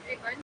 everyone.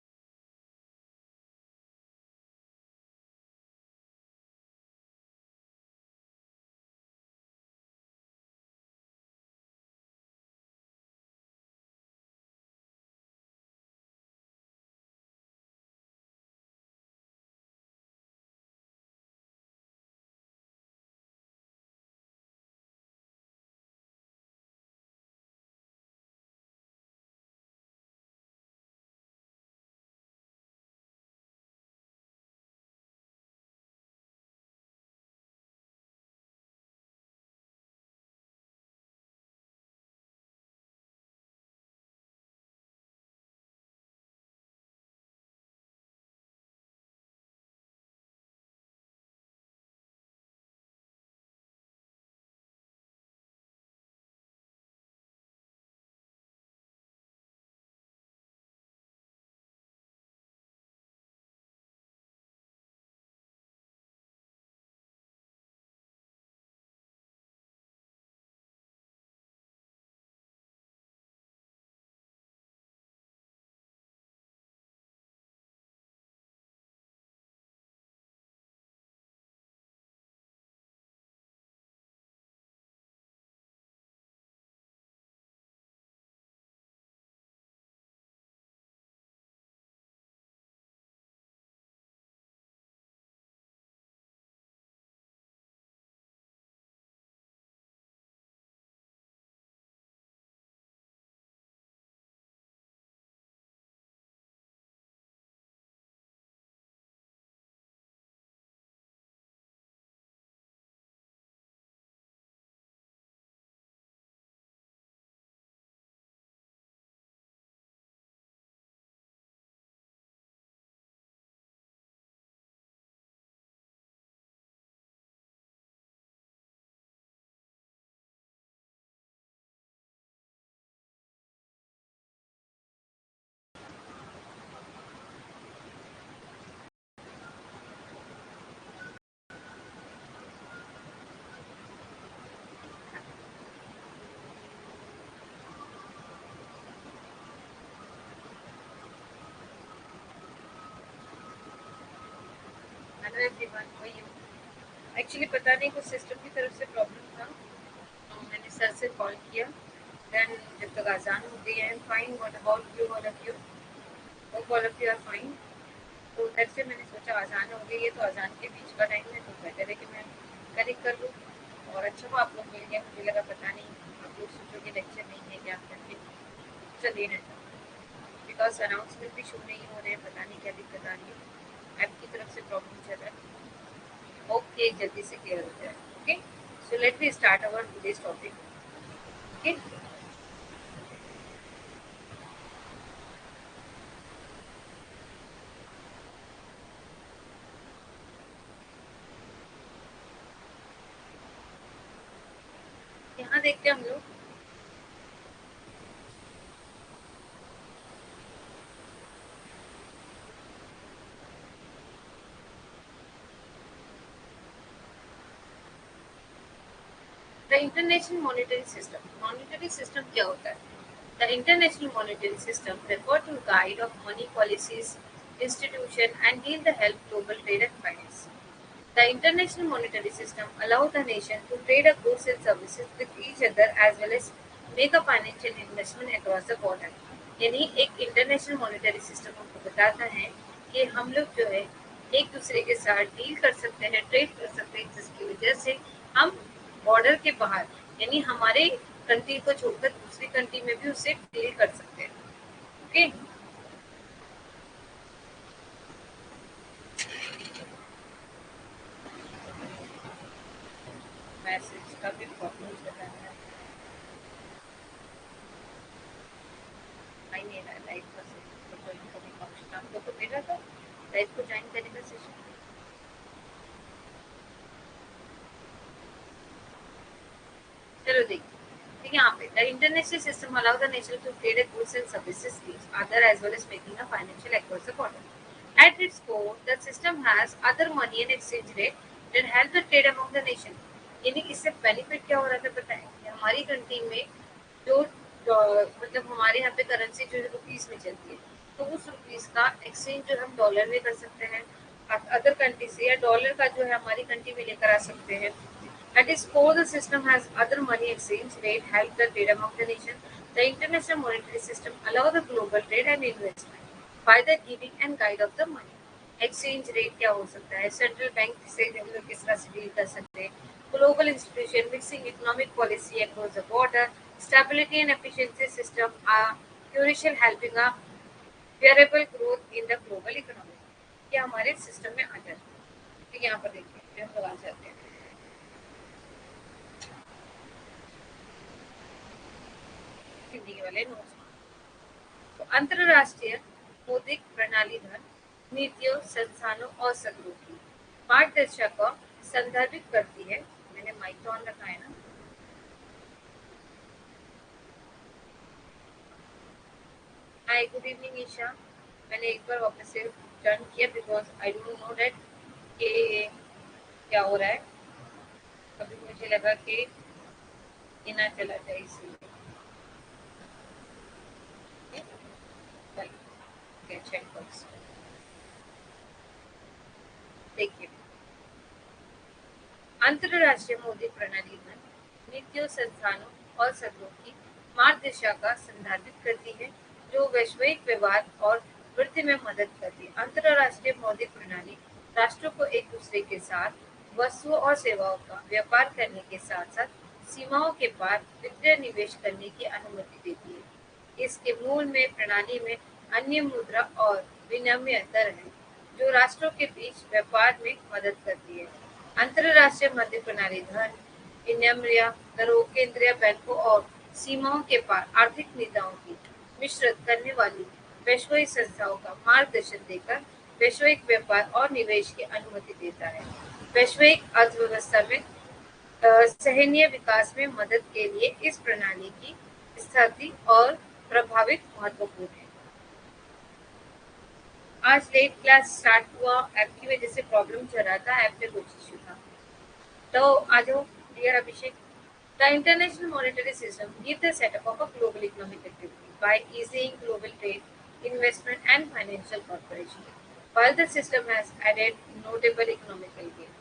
Hello everyone, how are you? Actually पता नहीं कुछ सिस्टम की तरफ से प्रॉब्लम था, तो मैंने सर से कॉल किया। देन जब तक आज़ान हो गई, I am fine. What about you? All of you? Hope all of you are fine. तो दैट से मैंने सोचा आज़ान हो गई है तो आज़ान के बीच का टाइम है तो बेटर है कि मैं कनेक्ट कर लूँ। और अच्छा हुआ आप लोग मिल गए, मुझे लगा पता नहीं आप लोग सोचोगे लेक्चर नहीं है क्या करके। चलिए रहता, बिकॉज अनाउंसमेंट भी शो नहीं हो रहे हैं, पता नहीं क्या दिक्कत आ रही है। ऐप की तरफ से प्रॉब्लम चल रहा है। ओके, जल्दी से क्लियर हो जाए। Okay, so let me start our today's topic. Okay, यहाँ देखते हैं हम लोग। The international monetary system. Monetary system क्या होता है? The international monetary system refer to guide of money policies, institution and deal the help global trade and finance. The international monetary system allow the nation to trade goods and services with each other as well as make a financial investment across the border. यानी एक international monetary system हमको बताता है कि हम लोग जो है एक दूसरे के साथ डील कर सकते हैं, ट्रेड कर सकते हैं, जिसकी वजह से हम बॉर्डर के बाहर यानी हमारे कंट्री को छोड़कर दूसरी कंट्री में भी उससे डील कर सकते हैं। ओके, मैसेज का भी प्रॉब्लम बता रहा है। आई नहीं रहा लाइव का सेशन, तो इनकमिंग ऑप्शन आप लोग को मिल रहा था लाइव को ज्वाइन करने का सेशन। चलो देखिए, ठीक है, यहाँ पे the international system allow the nation to trade goods and services other as well as making a financial across the border. At its core, the system has other money and exchange rate that help the trade among the nation. यानी इससे benefit क्या हो रहा था पता है कि हमारी कंट्री में जो मतलब हमारे यहाँ पे करेंसी जो है रुपीस में चलती है, तो उस रुपीस का एक्सचेंज जो हम डॉलर में कर सकते हैं अदर कंट्री से, या डॉलर का जो है हमारी कंट्री में लेकर आ सकते हैं. At its core, the system has other money exchange rate help the trade among the nation. The international monetary system allow the global trade and investment by the giving and guide of the money. Exchange rate क्या हो सकता है? Central bank से हम लोग किस तरह से डील कर सकते हैं? Global institution mixing economic policy across the border, stability and efficiency system are crucial helping a variable growth in the global economy. ये हमारे सिस्टम में आता है. तो यहाँ पर देखिए हम लोग आ जाते हैं हिंदी के वाले नोट्स. तो अंतरराष्ट्रीय मौद्रिक प्रणाली धन नीतियों संस्थानों और सत्रों की मार्गदर्शा को संदर्भित करती है. मैंने माइक ऑन रखा है ना. Hi good evening Isha. मैंने एक बार वापस से टर्न किया because I don't know that कि क्या हो रहा है. कभी मुझे लगा कि ये ना चला जाए इसलिए. चेक बॉक्स देखिए. अंतरराष्ट्रीय मौद्रिक प्रणाली धन नीतियों संस्थानों और सत्रों की मार्गदर्शा का संदर्भित करती है जो वैश्विक व्यवहार और वृद्धि में मदद करती है. अंतरराष्ट्रीय मौद्रिक प्रणाली राष्ट्रों को एक दूसरे के साथ वस्तुओं और सेवाओं का व्यापार करने के साथ साथ सीमाओं के पार वित्तीय निवेश करने की अनुमति देती है. इसके मूल में प्रणाली में अन्य मुद्रा और विनिमय दर है जो राष्ट्रों के बीच व्यापार में मदद करती है. अंतरराष्ट्रीय मध्य प्रणाली धन विनिमय दरों केंद्रीय बैंकों और सीमाओं के पार आर्थिक नीतियों की मिश्रित करने वाली वैश्विक संस्थाओं का मार्गदर्शन देकर वैश्विक व्यापार और निवेश की अनुमति देता है. वैश्विक अर्थव्यवस्था में सैन्य विकास में मदद के लिए इस प्रणाली की स्थिति और प्रभावित महत्वपूर्ण है. आज लेट क्लास स्टार्ट हुआ ऐप की वजह से प्रॉब्लम चल रहा था. ऐप में कुछ इशू था. तो आ जाओ dear Abhishek. The International Monetary System gives the setup of a global economic activity by easing global trade, investment, and financial cooperation. While the system has added notable economical gain,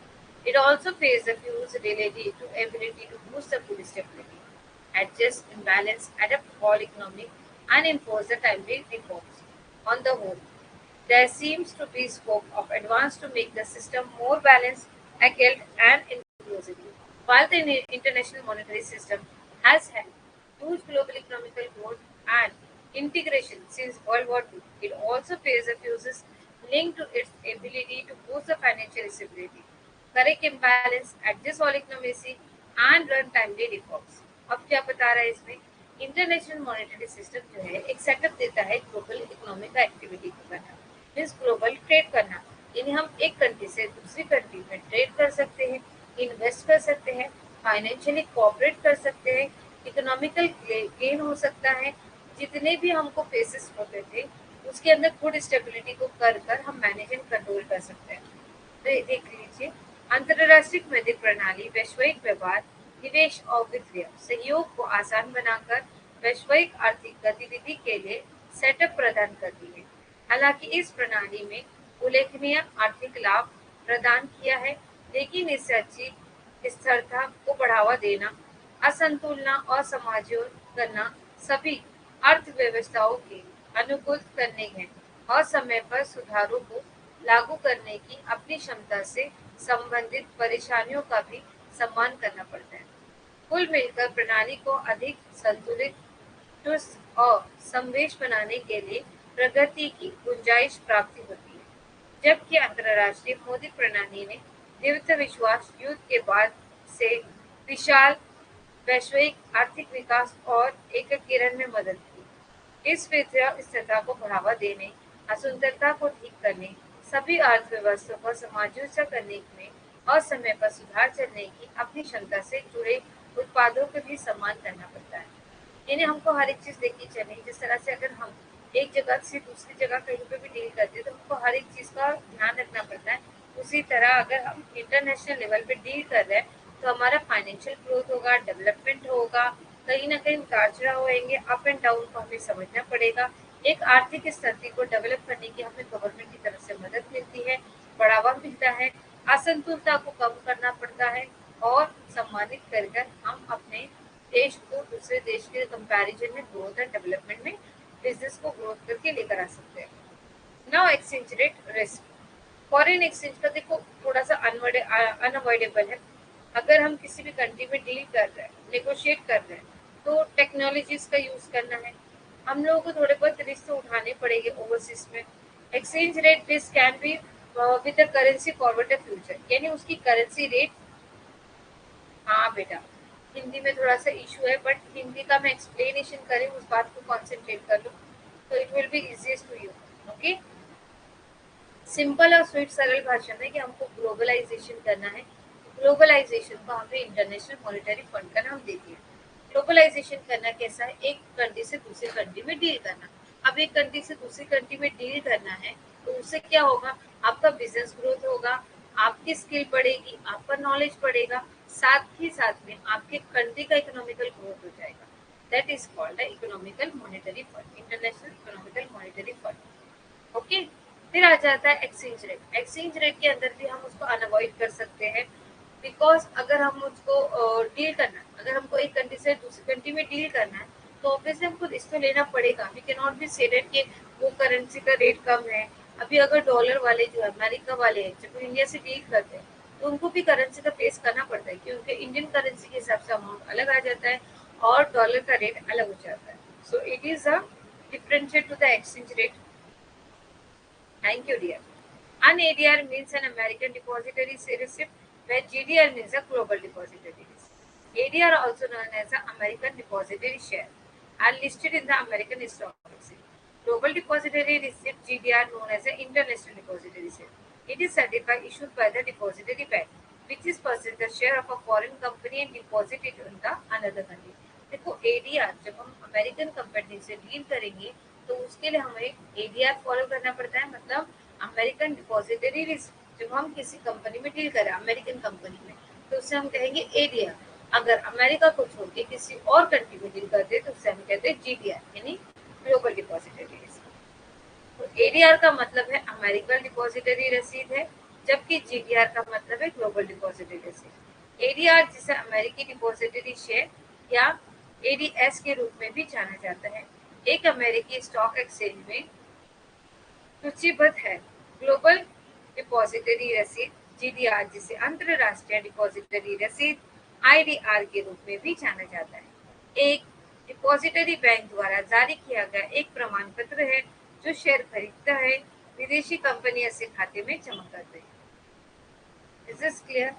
it also faces a few related to ability to boost the food stability, adjust imbalance, adapt all economic, and impose the timely reforms. On the whole, there seems to be scope of advance to make the system more balanced, agile, and inclusive. While the international monetary system has had huge global economical growth and integration since World War II, it also faces abuses linked to its ability to boost the financial stability, correct imbalance, adjust all economy, and run timely reforms. अब क्या बता रहा है इसमें? International monetary system जो है एक setup देता है ग्लोबल इकोनॉमिक एक्टिविटी को करना, मीन्स ग्लोबल ट्रेड करना. यानी हम एक कंट्री से दूसरी कंट्री में ट्रेड कर सकते हैं, इन्वेस्ट कर सकते हैं, फाइनेंशियली कोऑपरेट कर सकते हैं, इकोनॉमिकल गेन हो सकता है. जितने भी हमको फेसेस होते थे उसके अंदर फूड स्टेबिलिटी को कर कर हम मैनेज एंड कंट्रोल कर सकते हैं. तो देख लीजिए. अंतरराष्ट्रीय मौद्रिक प्रणाली वैश्विक व्यापार, निवेश और वित्तीय सहयोग को आसान बनाकर वैश्विक आर्थिक गतिविधि के लिए सेटअप प्रदान करती है. हालांकि इस प्रणाली में उल्लेखनीय आर्थिक लाभ प्रदान किया है, लेकिन इससे अच्छी स्थिरता को बढ़ावा देना, असंतुलन और समायोजन करना सभी अर्थव्यवस्थाओं के अनुकूल करने हैं और समय पर सुधारों को लागू करने की अपनी क्षमता से संबंधित परेशानियों का भी सम्मान करना पड़ता है. कुल मिलकर प्रणाली को अधिक संतुलित, चुस्त और समावेश बनाने के लिए प्रगति की गुंजाइश प्राप्ति होती है. जबकि अंतरराष्ट्रीय मौद्रिक प्रणाली ने द्वितीय विश्व युद्ध के बाद से विशाल वैश्विक आर्थिक विकास और एकीकरण में मदद की. इस वित्तीय स्थिरता को बढ़ावा देने, असंतुलता को ठीक करने, सभी अर्थव्यवस्था को समायोजित करने में और समय पर सुधार करने की अपनी क्षमता से जुड़े उत्पादों को भी सम्मान करना पड़ता है. यानी हमको हर एक चीज देखनी चाहिए. जिस तरह से अगर हम एक जगह से दूसरी जगह कहीं पे भी डील करते हैं तो हमको हर एक चीज का ध्यान रखना पड़ता है. उसी तरह अगर हम इंटरनेशनल लेवल पे डील कर रहे हैं तो हमारा फाइनेंशियल ग्रोथ होगा, डेवलपमेंट होगा, कहीं ना कहीं उतार चढ़ाव होंगे, अप एंड डाउन को हमें समझना पड़ेगा. एक आर्थिक स्थिति को डेवलप करने की हमें गवर्नमेंट की तरफ से मदद मिलती है, बढ़ावा मिलता है, असंतुलता को कम करना पड़ता है और सम्मानित कर हम अपने देश को दूसरे देश के कंपैरिजन में ग्रोथ एंड डेवलपमेंट में बिजनेस को ग्रोथ करके लेकर आ सकते हैं। Now exchange rate risk, foreign exchange का देखो थोड़ा सा अनअवॉइडेबल है। अगर हम किसी भी कंट्री में डील कर रहे हैं, नेगोशिएट कर रहे हैं, तो टेक्नोलॉजीज का यूज करना है। हम लोगों को थोड़े बहुत रिस्क तो उठाने पड़ेंगे ओवरसीज में। Exchange rate risk can be with the currency forward future, यानी उसकी करेंसी रेट। हाँ बेटा, हिंदी में थोड़ा सा इशू है, बट हिंदी का मैं एक्सप्लेनेशन करें उस बात को कॉन्सेंट्रेट कर लूँ तो it will be easiest to you. Okay, simple और स्वीट सरल भाषा में कि हमको ग्लोबलाइजेशन करना है। ग्लोबलाइजेशन को हमें इंटरनेशनल मॉनेटरी फंड का नाम दे दिया। ग्लोबलाइजेशन करना कैसा है, एक कंट्री से दूसरी कंट्री में डील करना। अब एक कंट्री से दूसरी कंट्री में डील करना है तो उससे क्या होगा, आपका बिजनेस ग्रोथ होगा, आपकी स्किल बढ़ेगी, आपका नॉलेज बढ़ेगा, साथ ही साथ में आपके कंट्री का इकोनॉमिकल ग्रोथ हो जाएगा। That is called economical monetary fund, international economical monetary fund. Okay, फिर आ जाता है एक्सचेंज रेट। एक्सचेंज रेट के अंदर भी हम उसको अनअवॉइड कर सकते हैं, बिकॉज अगर हम उसको डील करना है, अगर हमको एक कंट्री से दूसरी कंट्री में डील करना है तो ऑब्वियसली हमको रिस्क तो लेना पड़ेगा। We can not be say that कि वो करेंसी का रेट कम है। अभी अगर डॉलर वाले जो अमेरिका वाले हैं जब इंडिया से डील करते हैं तो उनको भी करेंसी का फेस करना पड़ता है, क्योंकि इंडियन करेंसी के हिसाब से अमाउंट अलग आ जाता है और डॉलर का रेट अलग हो जाता है। So it is a differentiate to the exchange rate. Thank you, dear. An ADR means an American Depository Receipt, where GDR means a Global Depository Receipt. ADR, also known as an American Depository Share, are listed in the American Stock Exchange. Global Depository Receipt (GDR), known as an International Depository Receipt. It is certified issued by the depository bank, which is possess the share of a foreign company and deposit it in the another country. देखो ADR जब हम American company से deal करेंगे तो उसके लिए हमें ADR follow करना पड़ता है, मतलब अमेरिकन डिपॉजिटरी रिस्क। जब हम किसी कंपनी में डील करें अमेरिकन कंपनी में तो उससे हम कहेंगे एडीआर। अगर अमेरिका को छोड़ के किसी और कंट्री में डील करते हैं तो उससे हम कहते हैं जीडीआर, यानी ग्लोबल डिपॉजिटरी रिस्क। तो एडीआर का मतलब है अमेरिकन डिपॉजिटरी रसीद है, जबकि जीडीआर का मतलब है ग्लोबल डिपॉजिटरी रसीद। एडीआर जिसे अमेरिकी डिपॉजिटरी शेयर या एडीएस के रूप में भी जाना जाता है, एक अमेरिकी स्टॉक एक्सचेंज में सूचीबद्ध है। ग्लोबल डिपॉजिटरी रसीद जीडीआर जिसे अंतरराष्ट्रीय डिपॉजिटरी रसीद आईडीआर के रूप में भी जाना जाता है, एक डिपॉजिटरी बैंक द्वारा जारी किया गया एक प्रमाण पत्र है जो शेयर खरीदता है, विदेशी कंपनियां से खाते में जमा करते हैं। Is this clear?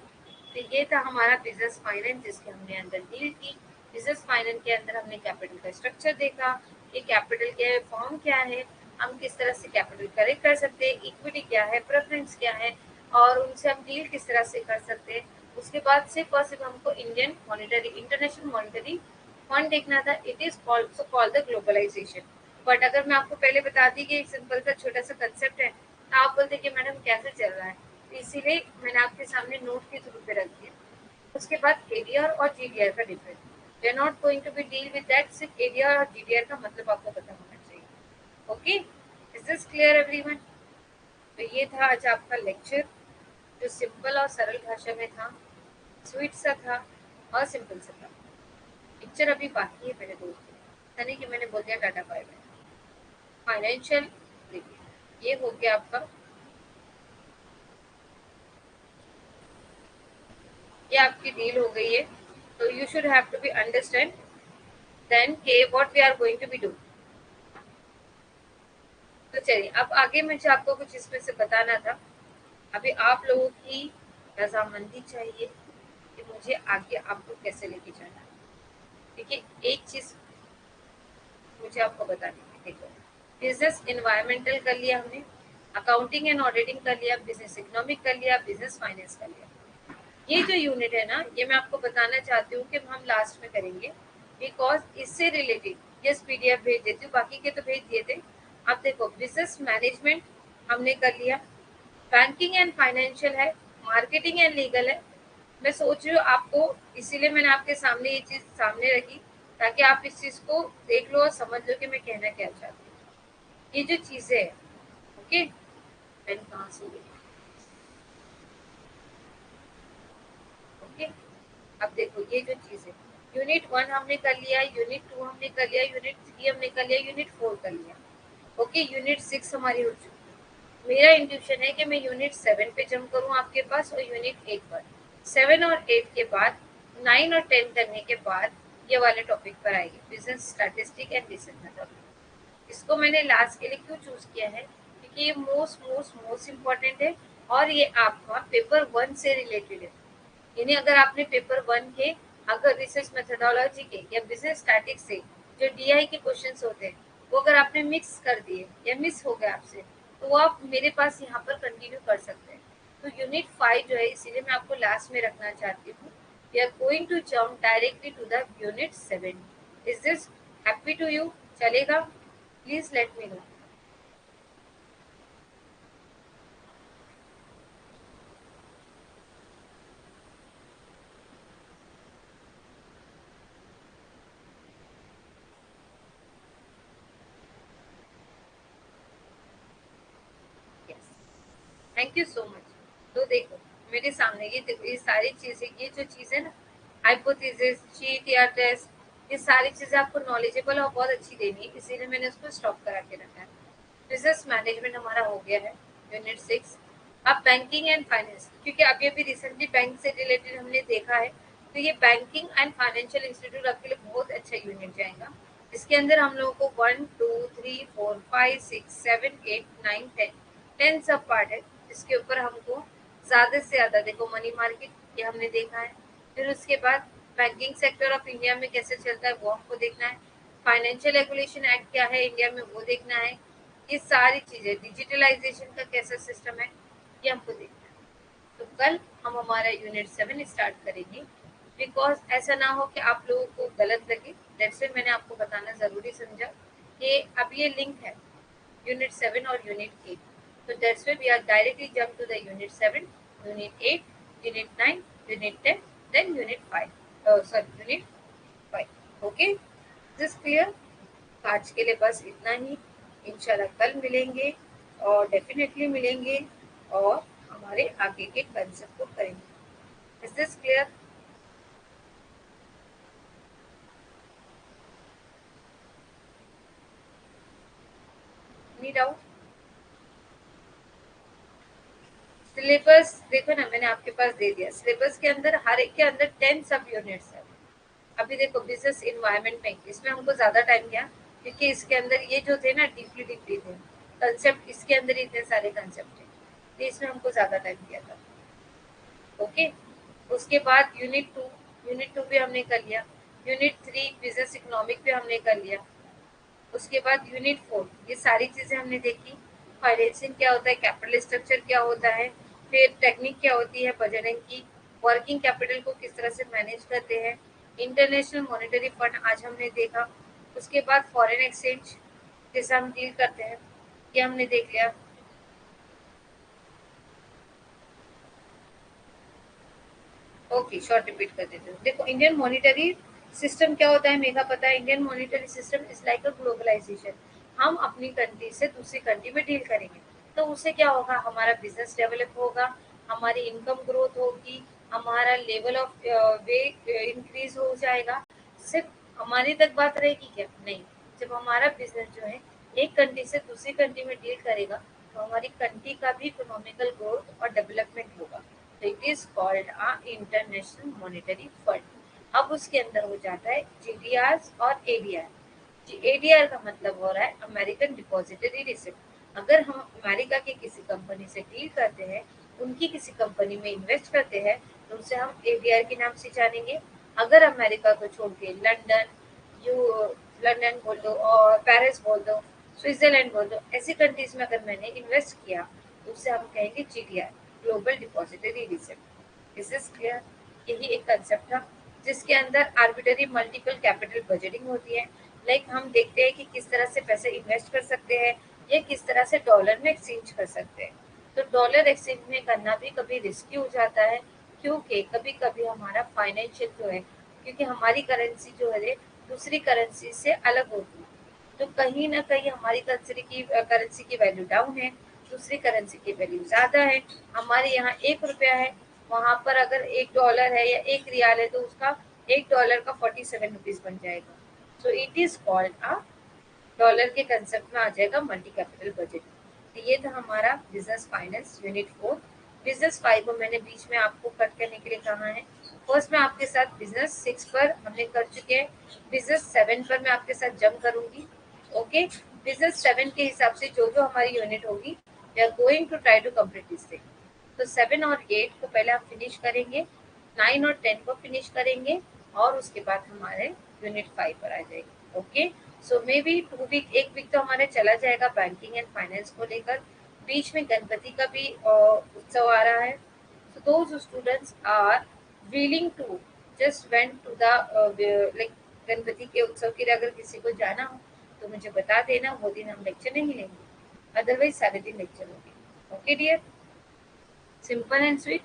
तो ये था हमारा बिजनेस फाइनेंस जिसके हमने अंदर डील की। बिजनेस फाइनेंस के अंदर हमने कैपिटल का स्ट्रक्चर देखा कि कैपिटल के फॉर्म क्या है, हम किस तरह से कैपिटल करेक्ट कर सकते हैं, इक्विटी क्या है, प्रेफरेंस क्या है और उनसे हम डील किस तरह से कर सकते हैं। उसके बाद सिर्फ और सिर्फ हमको Indian monetary international monetary fund देखना था। It is also called the globalisation. But अगर मैं आपको पहले बता दी कि एक सिंपल सा छोटा सा कंसेप्ट है तो आप बोलते कि मैडम कैसे चल रहा है, तो इसीलिए मैंने आपके सामने नोट के थ्रू पे रख दिया। उसके बाद एडीआर और जीडीआर का difference, we are not going to be deal with that. सिर्फ एडीआर और जीडीआर का मतलब आपको पता होना चाहिए। Okay, is this clear everyone? तो ये था आज आपका लेक्चर जो सिंपल और सरल भाषा में था, स्वीट सा था और सिंपल सा था। पिक्चर अभी बाकी है मेरे दोस्तों, यानी कि मैंने बोल दिया टाटा बाय बाय। फाइनेंशियल, देखिए ये हो गया आपका, ये आपकी डील हो गई है। तो you should have to be understand then के what we are going to be do. तो चलिए अब आगे मुझे आपको कुछ इसमें से बताना था। अभी आप लोगों की रजामंदी चाहिए कि मुझे आगे आपको कैसे लेके जाना है। देखिए एक चीज मुझे आपको बतानी है, देखो बिजनेस इन्वायरमेंटल कर लिया हमने, अकाउंटिंग एंड ऑडिटिंग कर लिया, बिजनेस इकोनॉमिक कर लिया, बिजनेस फाइनेंस कर लिया। ये जो यूनिट है ना, ये मैं आपको बताना चाहती हूँ कि हम लास्ट में करेंगे, बिकॉज इससे रिलेटेड यस पीडीएफ भेज देती हूँ, बाकी के तो भेज दिए थे। अब देखो बिजनेस मैनेजमेंट हमने कर लिया, बैंकिंग एंड फाइनेंशियल है, मार्केटिंग एंड लीगल है। मैं सोच रही हूँ आपको, इसीलिए मैंने आपके सामने ये चीज सामने रखी ताकि आप इस चीज को देख लो और समझ लो कि मैं कहना क्या चाहती हूँ। ये जो चीजें है, ओके, पेन कहाँ से गई? ओके, अब देखो ये जो चीज है, यूनिट 1 हमने कर लिया, यूनिट 2 हमने कर लिया, यूनिट 3 हमने कर लिया, यूनिट 4 कर लिया। ओके, यूनिट 6 हमारी हो चुकी है। मेरा इंट्यूशन है कि मैं यूनिट 7 पे जंप करूँ आपके पास और यूनिट 8 पर। 7 और 8 के बाद 9 और 10 करने के बाद ये वाले टॉपिक पर आएगी, business statistic and business method. इसको मैंने लास्ट के लिए क्यों चूज किया है, क्योंकि ये मोस्ट मोस्ट मोस्ट इम्पोर्टेंट है और ये आपका पेपर 1 से रिलेटेड है। यानी अगर आपने पेपर 1 के अगर रिसर्च मेथोडोलॉजी के या बिजनेस स्टैटिक्स से जो डीआई के क्वेश्चंस होते हैं वो अगर आपने मिक्स कर दिए या मिस हो गए आपसे, तो वो आप मेरे पास यहाँ पर कंटिन्यू कर सकते हैं। तो यूनिट 5 जो है इसीलिए मैं आपको लास्ट में रखना चाहती हूँ। We are going to jump directly to the unit 7। Is this happy to you? चलेगा? Please let me know. Yes, thank you so much. तो देखो मेरे सामने ये देखो, ये सारी चीजें, ये जो चीजें ना, हाइपोथेसिस, चीट या टेस्ट, ये सारी चीजें आपको नॉलेजेबल और बहुत अच्छी देनी है, इसीलिए मैंने उसको स्टॉप करा के रखा है। बिजनेस मैनेजमेंट हमारा हो गया है, यूनिट 6। अब बैंकिंग एंड फाइनेंस, क्योंकि अभी अभी रिसेंटली बैंक से रिलेटेड हमने देखा है, तो ये बैंकिंग एंड फाइनेंशियल इंस्टीट्यूट आपके लिए बहुत अच्छा यूनिट जाएगा। इसके अंदर हम लोगों को 1 2 3 4 5 6 7 8 9 10 10 सब पार्ट है, जिसके ऊपर हमको ज्यादा से ज्यादा देखो मनी मार्केट ये हमने देखा है, फिर उसके बाद बैंकिंग सेक्टर ऑफ इंडिया में कैसे चलता है वो हमको देखना है, फाइनेंशियल रेगुलेशन एक्ट क्या है इंडिया में वो देखना है, ये सारी चीजें, डिजिटलाइजेशन का कैसा सिस्टम है ये हमको देखना है। तो कल हम हमारा यूनिट 7 स्टार्ट करेंगे, बिकॉज ऐसा ना हो कि आप लोगों को गलत लगे, दैट्स व्हाई मैंने आपको बताना जरूरी समझा कि अब ये लिंक है यूनिट 7 और unit 8। So that's why we are directly jump to the unit 7, unit 8, unit 9, unit 10, then unit 5. Sorry, unit 5. Okay? Is this clear? आज के लिए बस इतना ही। इंशाल्लाह कल मिलेंगे और डेफिनेटली मिलेंगे और हमारे आगे के कंसेप्ट को करेंगे। Is this clear? Any doubt? Syllabus देखो ना, मैंने आपके पास दे दिया। सिलेबस के अंदर हर एक के अंदर 10 सब यूनिट्स है। अभी देखो बिजनेस इन्वायरमेंट में इसमें हमको ज्यादा टाइम गया, क्योंकि इसके अंदर ये जो थे ना डीपली डीपली थे कंसेप्ट, इसके अंदर ही इतने सारे कंसेप्ट थे, तो इसमें हमको ज्यादा टाइम दिया था। ओके, उसके बाद यूनिट 2 भी हमने कर लिया। यूनिट 3 बिजनेस इकोनॉमिक भी हमने कर लिया। उसके बाद यूनिट 4 ये सारी चीजें हमने देखी। फाइनेंसिंग क्या होता है, कैपिटल स्ट्रक्चर क्या होता है, फिर टेक्निक क्या होती है बजटिंग की, वर्किंग कैपिटल को किस तरह से मैनेज करते हैं, इंटरनेशनल मॉनेटरी फंड आज हमने देखा। उसके बाद फॉरेन एक्सचेंज जैसे हम डील करते हैं ये हमने देख लिया। ओके, शॉर्ट रिपीट कर देते हैं। देखो इंडियन मॉनेटरी सिस्टम क्या होता है, मेगा पता है। Indian monetary system is like a globalisation. हम अपनी कंट्री से दूसरी कंट्री में डील करेंगे, तो उससे क्या होगा, हमारा बिजनेस डेवलप होगा, हमारी इनकम ग्रोथ होगी, हमारा लेवल ऑफ वे इंक्रीज हो जाएगा। सिर्फ हमारी तक बात रहेगी क्या? नहीं। जब हमारा बिजनेस जो है एक कंट्री से दूसरी कंट्री में डील करेगा, तो हमारी कंट्री का भी इकोनॉमिकल ग्रोथ और डेवलपमेंट होगा। It is called a international monetary fund. अब उसके अंदर हो जाता है जीडीआर और एडीआर। एडीआर का मतलब हो रहा है अमेरिकन डिपॉजिटरी रिसिप्ट। अगर हम अमेरिका की किसी कंपनी से डील करते हैं, उनकी किसी कंपनी में इन्वेस्ट करते हैं, तो उसे हम एडीआर के नाम से जानेंगे। अगर अमेरिका को छोड़ के यू लंदन बोल दो और पेरिस बोल दो, स्विट्जरलैंड बोल दो, ऐसी कंट्रीज में अगर मैंने इन्वेस्ट किया, तो उसे हम कहेंगे GDR, global depository receipt. This is clear? यही एक कंसेप्ट था जिसके अंदर आर्बिटरी मल्टीपल कैपिटल बजटिंग होती है। लाइक हम देखते हैं कि किस तरह से पैसे इन्वेस्ट कर सकते हैं या किस तरह से डॉलर में एक्सचेंज कर सकते हैं। तो डॉलर एक्सचेंज में करना भी कभी रिस्की हो जाता है, क्योंकि कभी कभी हमारा फाइनेंशियल जो है, क्योंकि हमारी करेंसी जो है दूसरी करेंसी से अलग होती है, तो कहीं ना कहीं हमारी करेंसी की वैल्यू डाउन है, दूसरी करेंसी की वैल्यू ज्यादा है। हमारे यहाँ 1 रुपया है, वहां पर अगर $1 है या 1 रियाल है तो उसका $1 का 47 रुपीज बन जाएगा। सो it is called a dollar के कंसेप्ट में आ जाएगा मल्टी कैपिटल बजट। तो ये था हमारा बिजनेस फाइनेंस यूनिट 4। बिजनेस 5 को मैंने बीच में आपको कट करने के लिए कहा है। फर्स्ट में आपके साथ बिजनेस 6 पर हमने कर चुके हैं, बिजनेस 7 पर मैं आपके साथ जंप करूंगी। ओके, बिजनेस 7 के हिसाब से जो जो हमारी यूनिट होगी we are going to try to complete this thing. तो 7 और 8 को पहले आप फिनिश करेंगे, 9 और 10 को फिनिश करेंगे और उसके बाद हमारे यूनिट 5 पर आ जाएगी। Okay, so maybe 2 week, 1 week तो हमारे चला जाएगा बैंकिंग एंड फाइनेंस को लेकर। बीच में गणपति का भी उत्सव आ रहा है। So those students are willing to just went to the like Ganpati के उत्सव के लिए अगर किसी को जाना हो तो मुझे बता देना, वो दिन हम लेक्चर नहीं लेंगे, अदरवाइज सारे दिन लेक्चर होंगे। Okay dear, simple and sweet.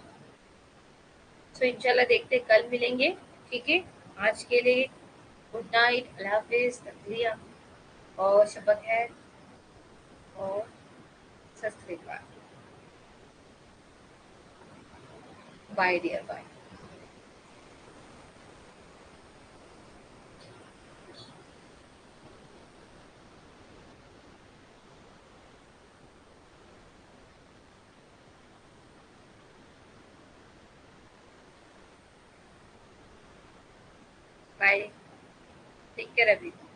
So इंशाल्लाह देखते कल मिलेंगे। ठीक है, आज के लिए गुड नाइट, अल्लाह हाफिज, तकलिया और शब खैर और Sat Shri Akal. Bye dear, bye. Bye, take care everyone.